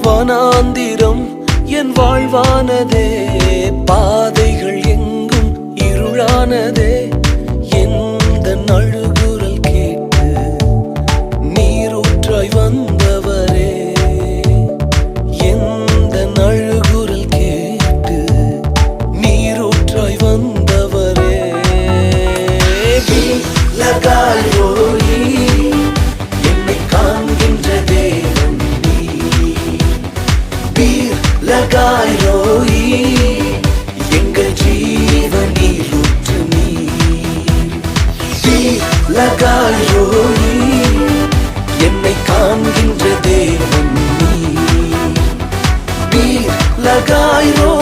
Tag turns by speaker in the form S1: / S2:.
S1: வனாந்திரம் என் வாழ்வானதே, பாதைகள் எங்கும் இருளானதே. எந்த அழுகுரல் கேட்டு நீரூற்றாய் வந்தவரே, எந்த அழுகுரல் கேட்டு நீரூற்றாய் வந்தவரே. லகாய் ரோயி என்னை காண்கின்ற தேவன் நீ, பீர் லகாய் ரோயி எங்கள் ஜீவனில் ஊற்று நீ, பீர் லகாய் ரோயி என்னை காண்கின்ற தேவன் நீ, பீர் லகாய் ரோயி.